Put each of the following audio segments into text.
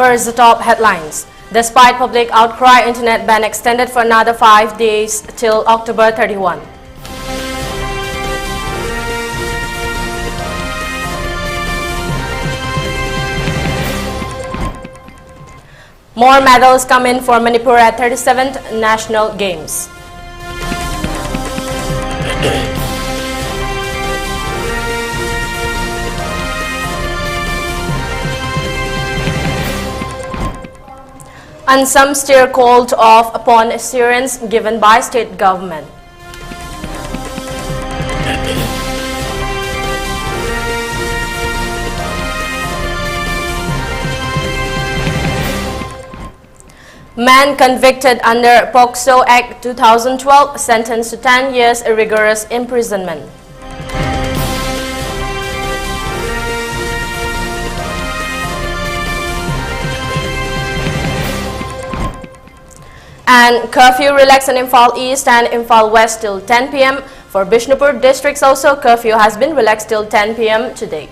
First, the top headlines. Despite public outcry, internet ban extended for another 5 days till October 31. More medals come in for Manipur at 37th National Games. And some still called off upon assurance given by state government. Man convicted under POCSO Act 2012 sentenced to 10 years rigorous imprisonment. And curfew relaxed in Imphal East and Imphal West till 10 p.m. For Bishnupur districts also, curfew has been relaxed till 10 p.m. today.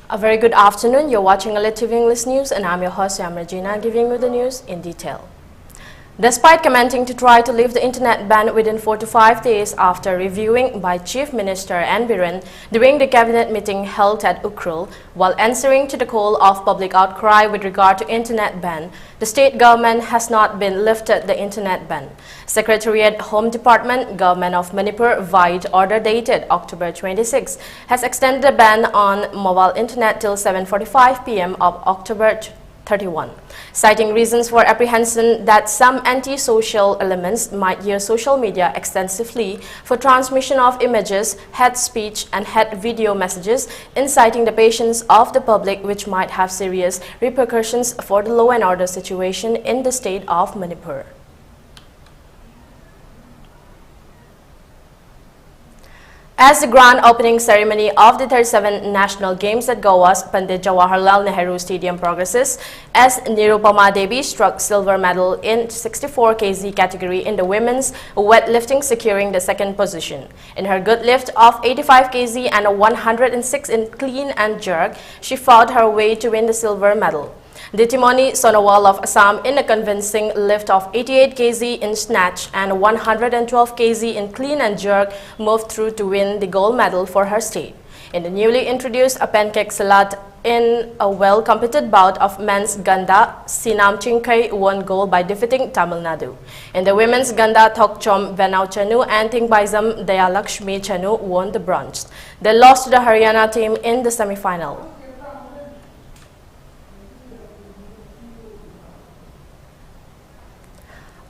A very good afternoon. You're watching ELITETV English News and I'm your host, Soyam Ragina, giving you the news in detail. Despite commenting to try to lift the internet ban within 4 to 5 days after reviewing by Chief Minister N. Biren during the cabinet meeting held at Ukhrul, while answering to the call of public outcry with regard to internet ban, the state government has not been lifted the internet ban. Secretariat Home Department, Government of Manipur, via order dated October 26, has extended the ban on mobile internet till 7:45 p.m. of October 31, citing reasons for apprehension that some anti-social elements might use social media extensively for transmission of images, hate speech and hate video messages, inciting the patience of the public, which might have serious repercussions for the law and order situation in the state of Manipur. As the grand opening ceremony of the 37th National Games at Goa's Pandit Jawaharlal Nehru Stadium progresses, as Nirupama Devi struck silver medal in 64 kg category in the women's weightlifting, securing the second position. In her good lift of 85 kg and a 106 in clean and jerk, she fought her way to win the silver medal. Ditimoni Sonowal of Assam in a convincing lift of 88 kg in snatch and 112 kg in clean and jerk moved through to win the gold medal for her state. In the newly introduced a pancake salad in a well-competed bout of men's Ganda, Sinam Chinkai won gold by defeating Tamil Nadu. In the women's Ganda, Thokchom Venau Chanu and Thingbaizam Dayalakshmi Chanu won the bronze. They lost to the Haryana team in the semi-final.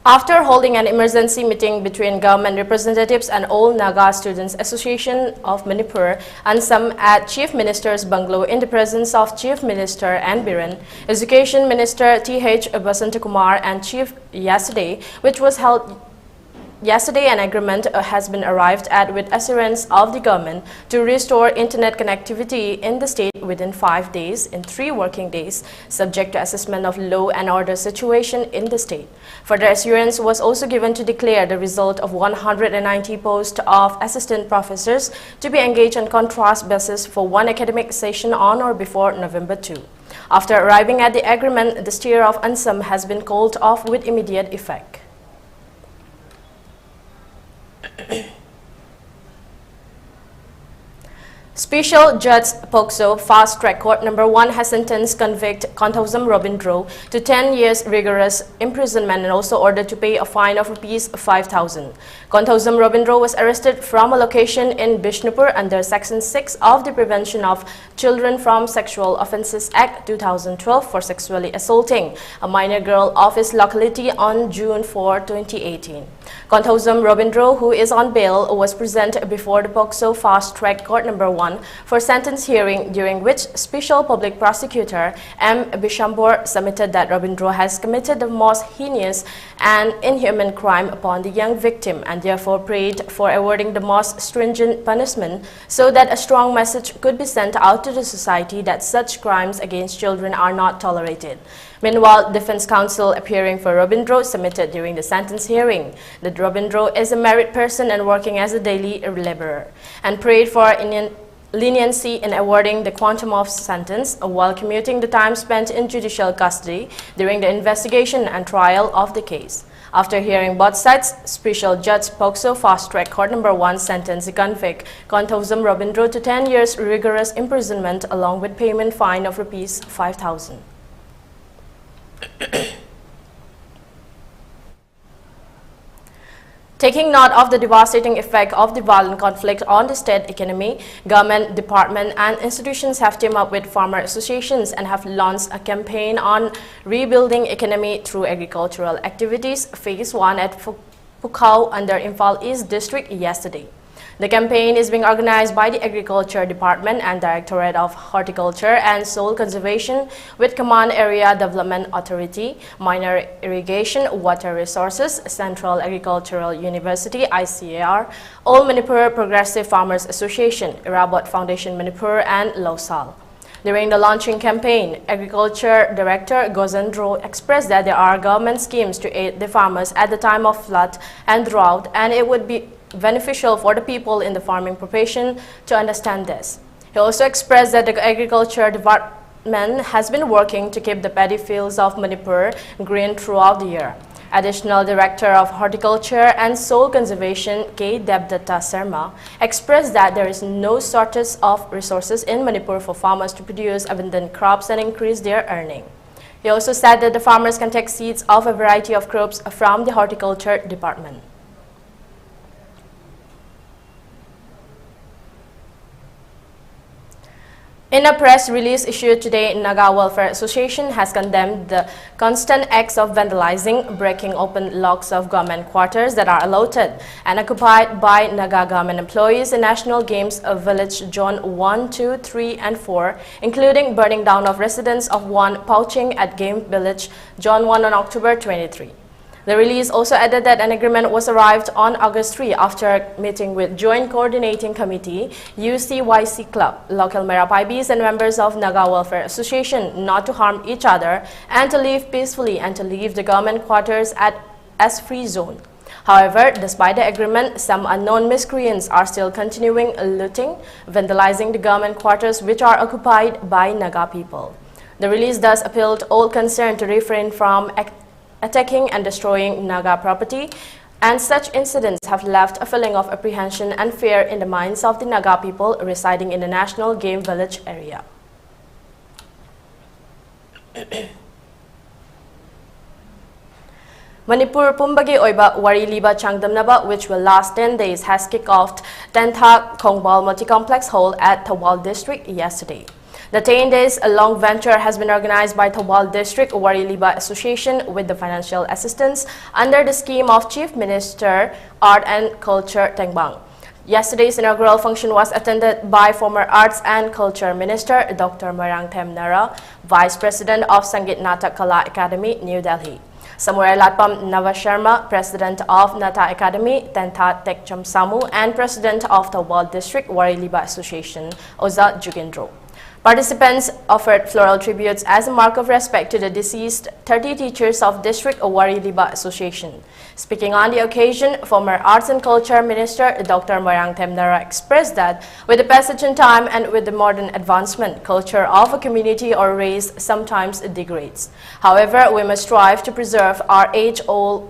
After holding an emergency meeting between government representatives and All Naga Students Association of Manipur and some at Chief Minister's bungalow in the presence of Chief Minister N. Biren, Education Minister T.H. Basantakumar and Chief yesterday, which was held yesterday, an agreement has been arrived at with assurance of the government to restore internet connectivity in the state within 5 days in 3 working days, subject to assessment of law and order situation in the state. Further assurance was also given to declare the result of 190 posts of assistant professors to be engaged on contrast basis for 1 academic session on or before November 2. After arriving at the agreement, the steer of Ansam has been called off with immediate effect. Special Judge POCSO Fast Track Court Number 1 has sentenced convict Konthozam Robindro to 10 years rigorous imprisonment and also ordered to pay a fine of ₹5,000. Konthozam Robindro was arrested from a location in Bishnupur under Section 6 of the Prevention of Children from Sexual Offences Act 2012 for sexually assaulting a minor girl of his locality on June 4, 2018. Konthozam Robindro, who is on bail, was present before the POCSO Fast Track Court Number 1 21 for sentence hearing, during which Special Public Prosecutor M. Bishambor submitted that Rabindra has committed the most heinous and inhuman crime upon the young victim and therefore prayed for awarding the most stringent punishment so that a strong message could be sent out to the society that such crimes against children are not tolerated. Meanwhile, Defense Counsel appearing for Rabindra submitted during the sentence hearing that Rabindra is a married person and working as a daily laborer and prayed for leniency in awarding the quantum of sentence while commuting the time spent in judicial custody during the investigation and trial of the case. After hearing both sides, Special Judge Pokso Fast Track Court No. 1 sentenced the convict Konthozam Rabindra to 10 years rigorous imprisonment along with payment fine of Rs 5,000. Taking note of the devastating effect of the violent conflict on the state economy, government, department and institutions have teamed up with farmer associations and have launched a campaign on rebuilding economy through agricultural activities, Phase 1 at Pukhao under Imphal East District yesterday. The campaign is being organized by the Agriculture Department and Directorate of Horticulture and Soil Conservation with Command Area Development Authority, Minor Irrigation, Water Resources, Central Agricultural University (ICAR), All Manipur Progressive Farmers Association, Irabot Foundation Manipur and Losal. During the launching campaign, Agriculture Director Gozendro expressed that there are government schemes to aid the farmers at the time of flood and drought, and it would be beneficial for the people in the farming profession to understand this. He also expressed that the Agriculture Department has been working to keep the paddy fields of Manipur green throughout the year. Additional Director of Horticulture and Soil Conservation, K. Debdatta Sarma, expressed that there is no shortage of resources in Manipur for farmers to produce abundant crops and increase their earning. He also said that the farmers can take seeds of a variety of crops from the Horticulture Department. In a press release issued today, Naga Welfare Association has condemned the constant acts of vandalizing, breaking open locks of government quarters that are allotted and occupied by Naga government employees in National Games Village Zone 1, 2, 3 and 4, including burning down of residents of one poaching at Game Village Zone 1 on October 23. The release also added that an agreement was arrived on August 3 after meeting with Joint Coordinating Committee, UCYC Club, local Merapaibis and members of Naga Welfare Association not to harm each other and to live peacefully and to leave the government quarters as free zone. However, despite the agreement, some unknown miscreants are still continuing looting, vandalizing the government quarters which are occupied by Naga people. The release thus appealed to all concerned to refrain from attacking and destroying Naga property, and such incidents have left a feeling of apprehension and fear in the minds of the Naga people residing in the National Game Village area. Manipur Pumbagi Oiba Wari Liba Changdamnaba, which will last 10 days, has kicked off Tentha Kongbal Multi-Complex Hall at Thawal District yesterday. The 10 days long venture has been organized by Thawal District Wari Liba Association with the financial assistance under the scheme of Chief Minister Art and Culture Tengbang. Yesterday's inaugural function was attended by former Arts and Culture Minister Dr. Marangthem Nara, Vice President of Sangit Natak Kala Academy, New Delhi. Samurai Latpam Navasharma, President of Nata Academy, Tentha Tekcham Samu, and President of Thawal District Wari Liba Association, Oza Jugendro. Participants offered floral tributes as a mark of respect to the deceased 30 teachers of District Wari Liba Association. Speaking on the occasion, former Arts and Culture Minister Dr. Marangthem Nara expressed that with the passage in time and with the modern advancement, culture of a community or race sometimes degrades. However, we must strive to preserve our age-old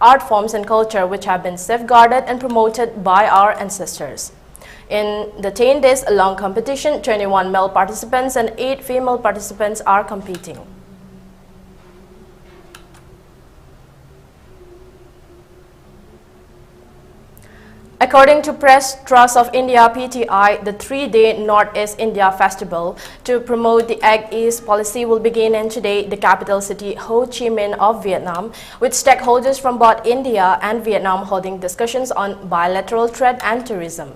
art forms and culture which have been safeguarded and promoted by our ancestors. In the 10 days long competition, 21 male participants and 8 female participants are competing. According to Press Trust of India (PTI), the 3-day Northeast India Festival to promote the Act East policy will begin in today the capital city Ho Chi Minh of Vietnam, with stakeholders from both India and Vietnam holding discussions on bilateral trade and tourism.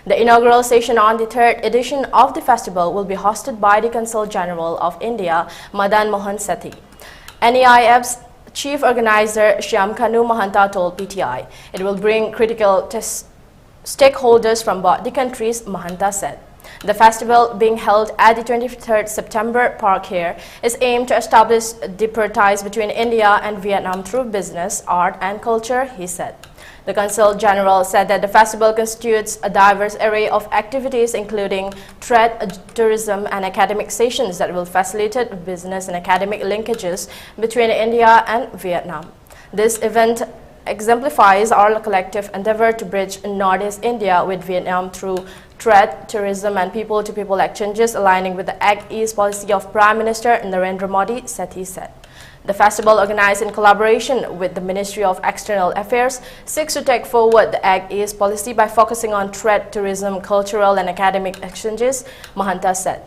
The inaugural session on the third edition of the festival will be hosted by the Consul General of India, Madan Mohan Sethi. NEIF's Chief Organizer Shyam Kanu Mahanta told PTI it will bring critical stakeholders from both the countries, Mahanta said. The festival, being held at the 23rd September Park here, is aimed to establish deeper ties between India and Vietnam through business, art and culture, he said. The Consul General said that the festival constitutes a diverse array of activities including trade, tourism and academic sessions that will facilitate business and academic linkages between India and Vietnam. This event exemplifies our collective endeavor to bridge Northeast India with Vietnam through trade, tourism and people-to-people exchanges aligning with the Act East policy of Prime Minister Narendra Modi, Sethi said. The festival, organized in collaboration with the Ministry of External Affairs, seeks to take forward the Act East policy by focusing on trade, tourism, cultural and academic exchanges, Mahanta said.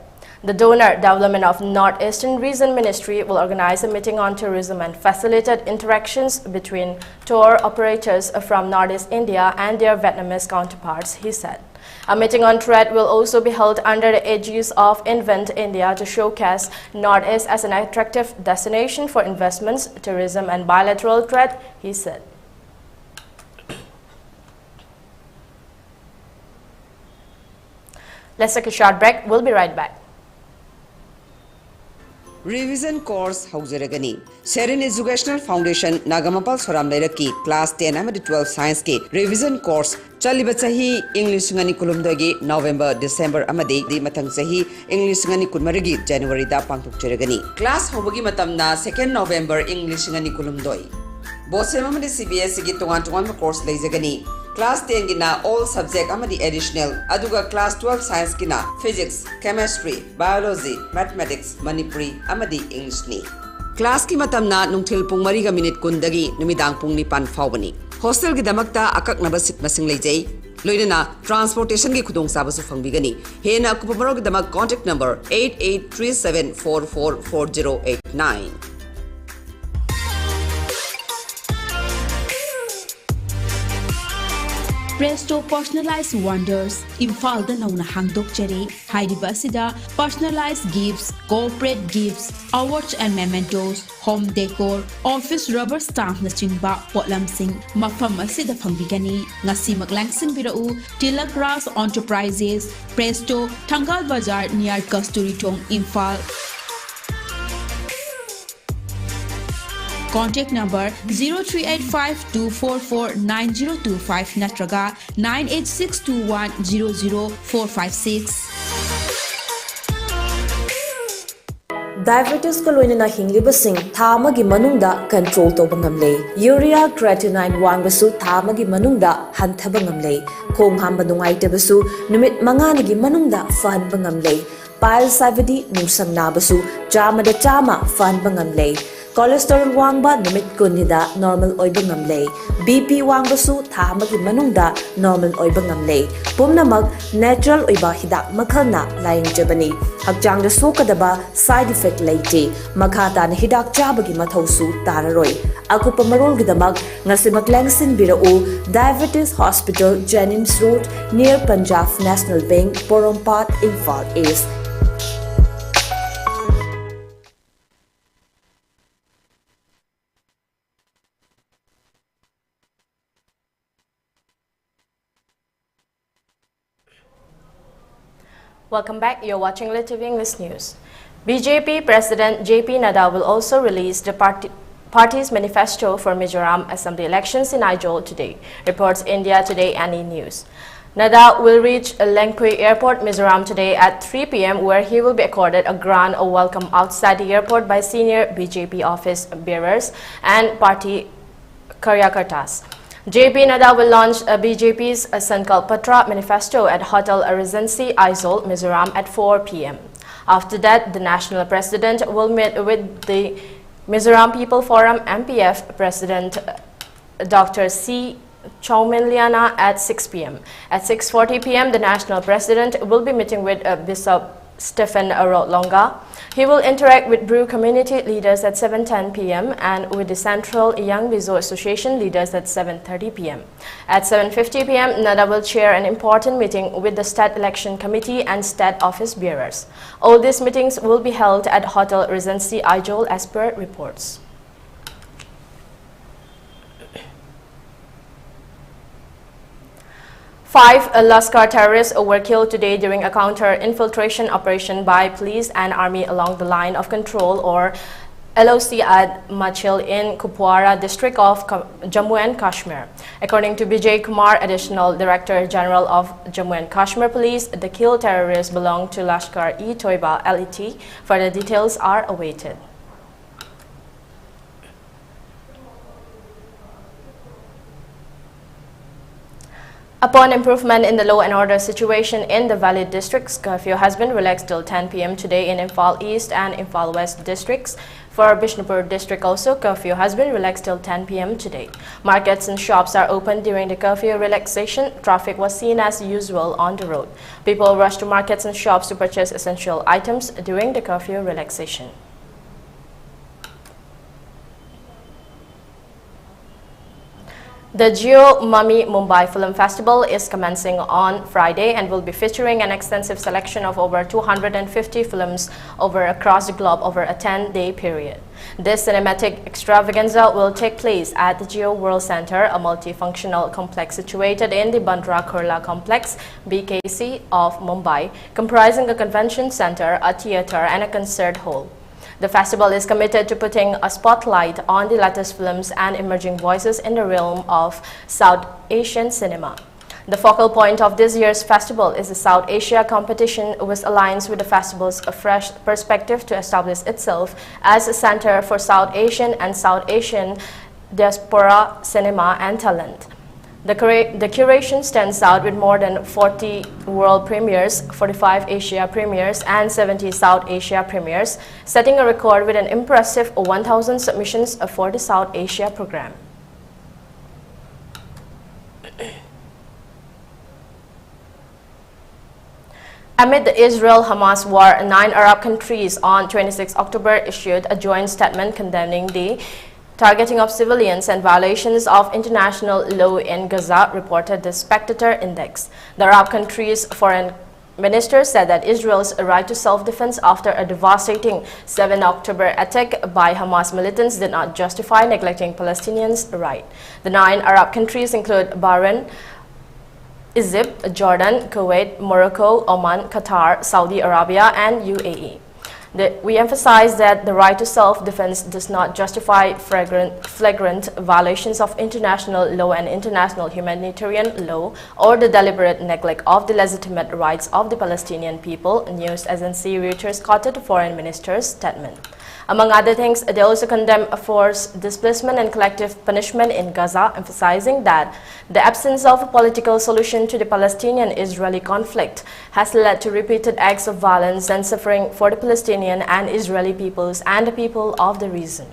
The Donor Development of Northeastern Region Ministry will organize a meeting on tourism and facilitate interactions between tour operators from Northeast India and their Vietnamese counterparts, he said. A meeting on trade will also be held under the aegis of Invent India to showcase Northeast as an attractive destination for investments, tourism and bilateral trade, he said. Let's take a short break. We'll be right back. Revision course Hauseragani. Sharon Educational Foundation Nagamapal Soram Leraki Class 10 and 12 Science K Revision course Chalibachahi English Ngani Kulumdagi November December Amadi Di Matang Sahi English Ngani Kulmaragi January da Pangtuk Cheragani. Class Hobagi Matamna 2nd November English Ngani Kulumdoi. Bosemamadi CBS Gi Tuan course Lazagani. Class 10 gina all subject amadi additional aduga class 12 science gina physics, chemistry, biology, mathematics, Manipuri amadi English ni. Class ki matamna nungthil pung 3 minute kundagi numidang pung 9 fawbani. Hostel gi damakta akaknaba sit masing leijai. Loinana transportation gi khudong sabasu fangbigani. Hena kupamaro gi damak contact number 8837444089. Presto Personalized Wonders, Imphal da nauna hangdok chere, Haidiba sida, personalized gifts, corporate gifts, awards and mementos, home decor, office rubber stamp na chingba, potlam sing, mafam asida pangbigani, ngasi maglangsing birau, Tilak Ras Enterprises, Presto, Tangal Bazar near Kasturitong, Imphal. Contact number 0385-244-9025 natraga 98621-00456. Diabetes ko loina na hinglibasing thamagi manungda control to bangamle. Urea creatinine wangbasu thamagi manungda hanthaba ngamle. Khong hamba nungai tabasu numit manganagi manungda fan bangamle. Pile savidi nusang nabasu chama da chama fan bangamle. Cholesterol wangba numit kunida normal oiba ngamle. BP wangbasu thamagi manungda normal oiba ngamle. Pumnamag natural oiba hidak makhalna layang jabani. Hakjang da sokadaba side effect leite. Makhata na hidak chabagi mathausu tararoi. Aku pamarol gidamag ngasimak langsin birao Diabetes Hospital Jennings Road near Punjab National Bank, Porompat, Imphal East. Welcome back. You're watching ELITETV English News. BJP President JP Nadda will also release the party's manifesto for Mizoram Assembly elections in Aizawl today, reports India Today and E-News. Nadda will reach Lengpui Airport, Mizoram today at 3 p.m. where he will be accorded a grand welcome outside the airport by senior BJP office bearers and party karyakartas. JP Nadda will launch BJP's Sankalp Patra manifesto at Hotel Regency, Aizawl, Mizoram at 4 p.m. After that, the national president will meet with the Mizoram People Forum MPF President Dr. C. Chowminliana at 6 p.m. At 6:40 p.m., the national president will be meeting with Bishop Stephen Longa. He will interact with Bru community leaders at 7:10 p.m. and with the Central Young Mizo Association leaders at 7:30 p.m. At 7:50 p.m., Nada will chair an important meeting with the State Election Committee and State Office bearers. All these meetings will be held at Hotel Regency Ijol as per reports. Five Laskar terrorists were killed today during a counter-infiltration operation by police and army along the line of control or LOC at Machil in Kupwara district of Jammu and Kashmir. According to Bijay Kumar, Additional Director General of Jammu and Kashmir Police, the killed terrorists belong to Lashkar-e-Toiba LET. Further details are awaited. Upon improvement in the law and order situation in the Valley districts, curfew has been relaxed till 10 p.m. today in Imphal East and Imphal West districts. For Bishnupur district also, curfew has been relaxed till 10 p.m. today. Markets and shops are open during the curfew relaxation. Traffic was seen as usual on the road. People rushed to markets and shops to purchase essential items during the curfew relaxation. The Jio Mummy Mumbai Film Festival is commencing on Friday and will be featuring an extensive selection of over 250 films across the globe over a 10-day period. This cinematic extravaganza will take place at the Jio World Center, a multifunctional complex situated in the Bandra Kurla Complex, BKC of Mumbai, comprising a convention center, a theater and a concert hall. The festival is committed to putting a spotlight on the latest films and emerging voices in the realm of South Asian cinema. The focal point of this year's festival is the South Asia competition, which aligns with the festival's fresh perspective to establish itself as a center for South Asian and South Asian diaspora cinema and talent. The curation stands out with more than 40 world premieres, 45 Asia premieres and 70 South Asia premieres, setting a record with an impressive 1,000 submissions for the South Asia program. Amid the Israel-Hamas war, 9 Arab countries on 26 October issued a joint statement condemning the targeting of civilians and violations of international law in Gaza, reported the Spectator Index. The Arab countries' foreign ministers said that Israel's right to self-defense after a devastating 7 October attack by Hamas militants did not justify neglecting Palestinians' right. The 9 Arab countries include Bahrain, Egypt, Jordan, Kuwait, Morocco, Oman, Qatar, Saudi Arabia, and UAE. We emphasize that the right to self-defense does not justify flagrant violations of international law and international humanitarian law or the deliberate neglect of the legitimate rights of the Palestinian people, news agency Reuters quoted the foreign minister's statement. Among other things, they also condemn forced displacement and collective punishment in Gaza, emphasizing that the absence of a political solution to the Palestinian-Israeli conflict has led to repeated acts of violence and suffering for the Palestinian and Israeli peoples and the people of the region.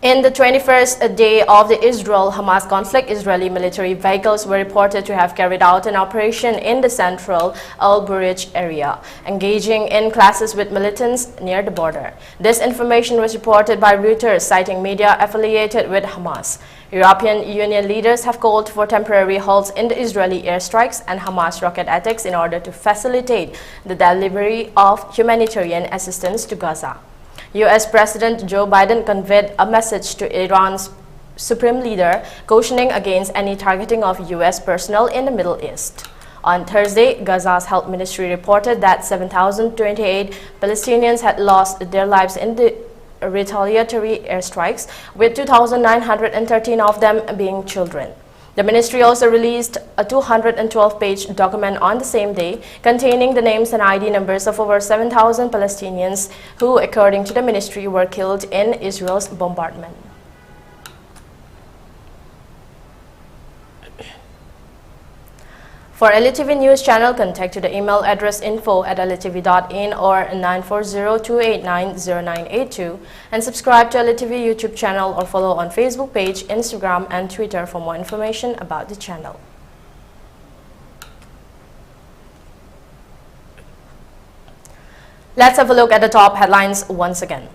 In the 21st day of the Israel-Hamas conflict, Israeli military vehicles were reported to have carried out an operation in the central Al-Bureij area, engaging in clashes with militants near the border. This information was reported by Reuters, citing media affiliated with Hamas. European Union leaders have called for temporary halts in the Israeli airstrikes and Hamas rocket attacks in order to facilitate the delivery of humanitarian assistance to Gaza. U.S. President Joe Biden conveyed a message to Iran's supreme leader, cautioning against any targeting of U.S. personnel in the Middle East. On Thursday, Gaza's health ministry reported that 7,028 Palestinians had lost their lives in the retaliatory airstrikes, with 2,913 of them being children. The ministry also released a 212-page document on the same day containing the names and ID numbers of over 7,000 Palestinians who, according to the ministry, were killed in Israel's bombardment. For ELITETV News channel, contact to the email address info@elitetv.in or 940-289-0982 and subscribe to ELITETV YouTube channel or follow on Facebook page, Instagram and Twitter for more information about the channel. Let's have a look at the top headlines once again.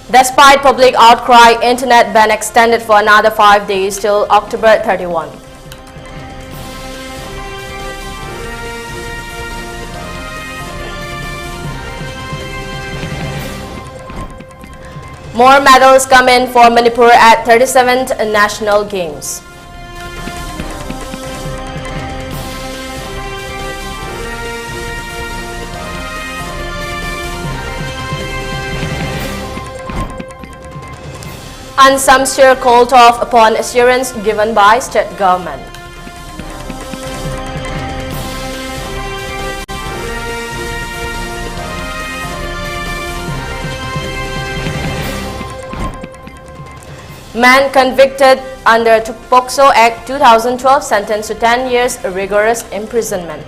Despite public outcry, internet ban extended for another 5 days till October 31. More medals come in for Manipur at 37th National Games. And some stir called off upon assurance given by state government. Man convicted under POCSO Act 2012 sentenced to 10 years rigorous imprisonment.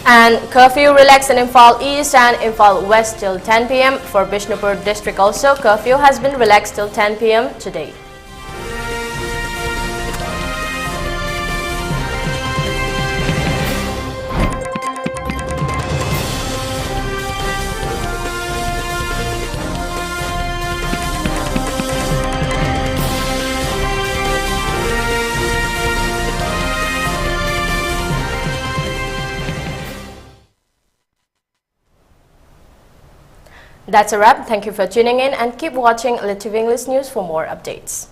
And curfew relaxed in Imphal East and Imphal West till 10 p.m. For Bishnupur district also, curfew has been relaxed till 10 p.m. today. That's a wrap. Thank you for tuning in and keep watching ELITETV English News for more updates.